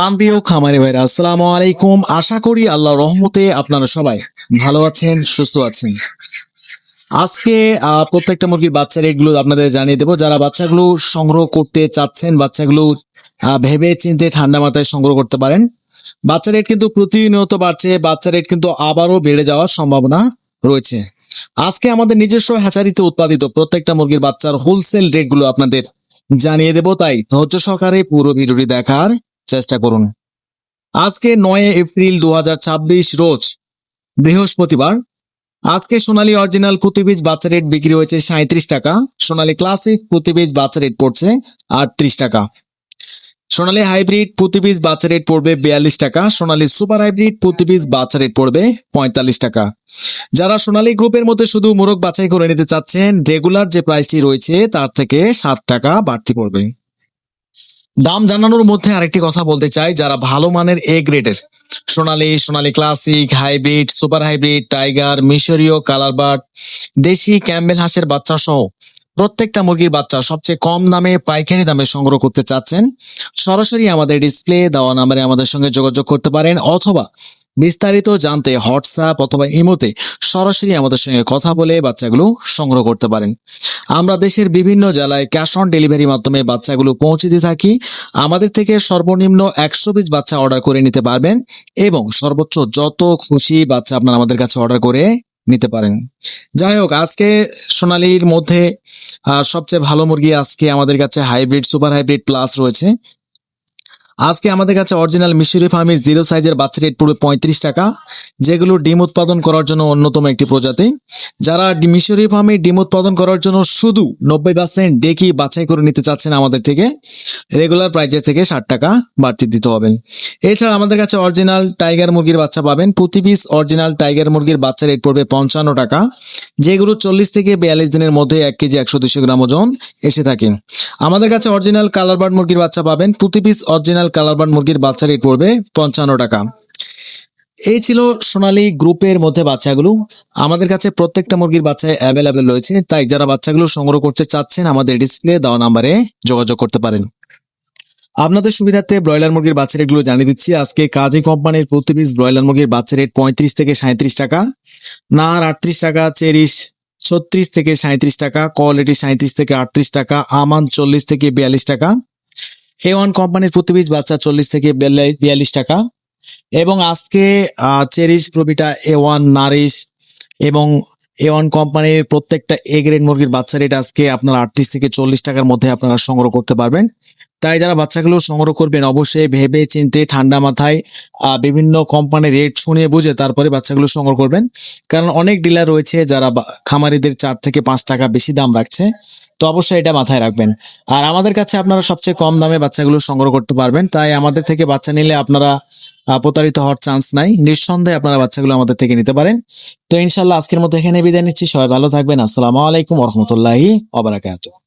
প্রিয় খামারি ভাইরা, আসসালামু আলাইকুম। আশা করি আল্লাহর রহমতে আপনারা সবাই ভালো আছেন, সুস্থ আছেন। আজকে প্রত্যেকটা মুরগির বাচ্চা রেটগুলো আপনাদের জানিয়ে দেবো। যারা বাচ্চাগুলো সংগ্রহ করতে চাচ্ছেন, বাচ্চাগুলো ভেবে চিন্তে ঠান্ডা মাথায় সংগ্রহ করতে পারেন। বাচ্চা রেট কিন্তু প্রতিনিয়ত বাড়ছে, বাচ্চা রেট কিন্তু আবারও বেড়ে যাওয়ার সম্ভাবনা রয়েছে। আজকে আমাদের নিজস্ব হ্যাচারিতে উৎপাদিত প্রত্যেকটা মুরগির বাচ্চার হোলসেল রেটগুলো আপনাদের জানিয়ে দেবো, তাই ধৈর্য সহকারে পুরো ভিডিওটি দেখার চেষ্টা করুন। আজকে 9 এপ্রিল 2026 রোজ বৃহস্পতিবার। আজকে সোনালী অরিজিনাল প্রতি পিস বাচ্চা রেট বিক্রি হয়েছে 37 টাকা। সোনালী ক্লাসিক প্রতি পিস বাচ্চা রেট পড়ছে 38 টাকা। সোনালী হাইব্রিড প্রতি পিস বাচ্চা রেট পড়বে 42 টাকা। সোনালী সুপার হাইব্রিড প্রতি পিস বাচ্চা রেট পড়বে 45 টাকা। যারা সোনালী গ্রুপের মধ্যে শুধু মোরগ বাছাই করে নিতে চাচ্ছেন, রেগুলার যে প্রাইসটি রয়েছে তার থেকে 7 টাকা বাড়তি পড়বে। দাম জানানোর মধ্যে আরেকটি কথা বলতে চাই, যারা ভালো মানের এ গ্রেডের Sonali classic, hybrid, super hybrid, tiger, মিশরীয়, কালারবার্ড, দেশি ক্যাম্বেল হাঁসের বাচ্চা সহ প্রত্যেকটা মুরগির বাচ্চা সবচেয়ে কম দামে পাইকারি দামে সংগ্রহ করতে চাচ্ছেন, সরাসরি আমাদের ডিসপ্লে দেওয়া নাম্বারে আমাদের সঙ্গে যোগাযোগ করতে পারেন, অথবা বিস্তারিত জানতে হোয়াটসঅ্যাপ অথবা ইমোতে সরাসরি আমাদের সঙ্গে কথা বলে বাচ্চাগুলো সংগ্রহ করতে পারেন। আমরা দেশের বিভিন্ন জেলায় ক্যাশ অন ডেলিভারির মাধ্যমে বাচ্চাগুলো পৌঁছে দিয়ে থাকি। আমাদের থেকে সর্বনিম্ন 100 পিস বাচ্চা অর্ডার করে নিতে পারবেন এবং সর্বোচ্চ যত খুশি বাচ্চা আপনারা আমাদের কাছে অর্ডার করে নিতে পারেন। যাই হোক, আজকে সোনালীর মধ্যে সবচেয়ে ভালো মুরগি আজকে আমাদের কাছে হাইব্রিড, সুপার হাইব্রিড প্লাস রয়েছে। আজকে আমাদের কাছে অরিজিনাল মিশরি ফার্মের 0 সাইজের বাচ্চা রেট পড়বে 35 টাকা, যেগুলো ডিম উৎপাদন করার জন্য অন্যতম একটি প্রজাতি। যারা মিশরি ফার্মে ডিম উৎপাদন করার জন্য শুধু 90% ডেকি বাছাই করে নিতে চাচ্ছেন, আমাদের থেকে রেগুলার প্রাইজের থেকে 60 টাকা বাড়তি দিতে হবে। এছাড়া আমাদের কাছে অরিজিনাল টাইগার মুরগির বাচ্চা পাবেন। প্রতি পিস অরিজিনাল টাইগার মুরগির বাচ্চা রেট পড়বে 55 টাকা, যেগুলো 40 থেকে 42 দিনের মধ্যে 1 কেজি 100-200 গ্রাম ওজন এসে থাকে। আমাদের কাছে অরিজিনাল কালারবার্ড মুরগির বাচ্চা পাবেন। প্রতি পিস অরিজিনাল কালারবার্ড মুরগির বাচ্চা রেট পড়বে 55 টাকা। এই ছিল সোনালী গ্রুপের মধ্যে বাচ্চাগুলো। আমাদের কাছে প্রত্যেকটা মুরগির বাচ্চা অ্যাভেলেবেল রয়েছে, তাই যারা বাচ্চাগুলো সংগ্রহ করতে চাচ্ছেন আমাদের ডিসপ্লে দেওয়া নাম্বারে যোগাযোগ করতে পারেন। আপনাদের সুবিধার্থে ব্রয়লার মুরগির বাচ্চা রেটগুলো জানিয়ে দিচ্ছি। আজকে কাজী কোম্পানির প্রতি পিস ব্রয়লার মুরগির বাচ্চা রেট 35 থেকে 37 টাকা, নার 38 টাকা, চেরিশ 36 থেকে 37 টাকা, কোয়ালিটি 37 থেকে 38 টাকা, আমান 40 থেকে 42 টাকা, A1 কোম্পানির প্রতি পিস বাচ্চা 40 থেকে 42 টাকা। এবং আজকে চেরিশ, প্রবিটা, A1, নারিশ এবং A1 কোম্পানির প্রত্যেকটা এ গ্রেড মুরগির বাচ্চা রেট আজকে আপনার 38 থেকে 40 টাকার মধ্যে আপনারা সংগ্রহ করতে পারবেন। তাই যারা বাচ্চাগুলো সংগ্রহ করবেন অবশ্যই ভেবে চিন্তে ঠান্ডা মাথায় বিভিন্ন কোম্পানির রেট শুনিয়ে বুঝে তারপরে বাচ্চাগুলো সংগ্রহ করবেন। কারণ অনেক ডিলার রয়েছে যারা খামারিদের 4 থেকে 5 টাকা বেশি দাম রাখছে, তো অবশ্যই এটা মাথায় রাখবেন। আর আমাদের কাছে আপনারা সবচেয়ে কম দামে বাচ্চাগুলো সংগ্রহ করতে পারবেন, তাই আমাদের থেকে বাচ্চা নিলে আপনারা প্রতারিত হওয়ার চান্স নাই। নিঃসন্দেহে আপনারা বাচ্চাগুলো আমাদের থেকে নিতে পারেন। তো ইনশাল্লাহ আজকের মতো এখানে বিদায় নিচ্ছি। সবাই ভালো থাকবেন। আসসালামু আলাইকুম ওয়া রাহমাতুল্লাহি ওয়া বারাকাতুহু।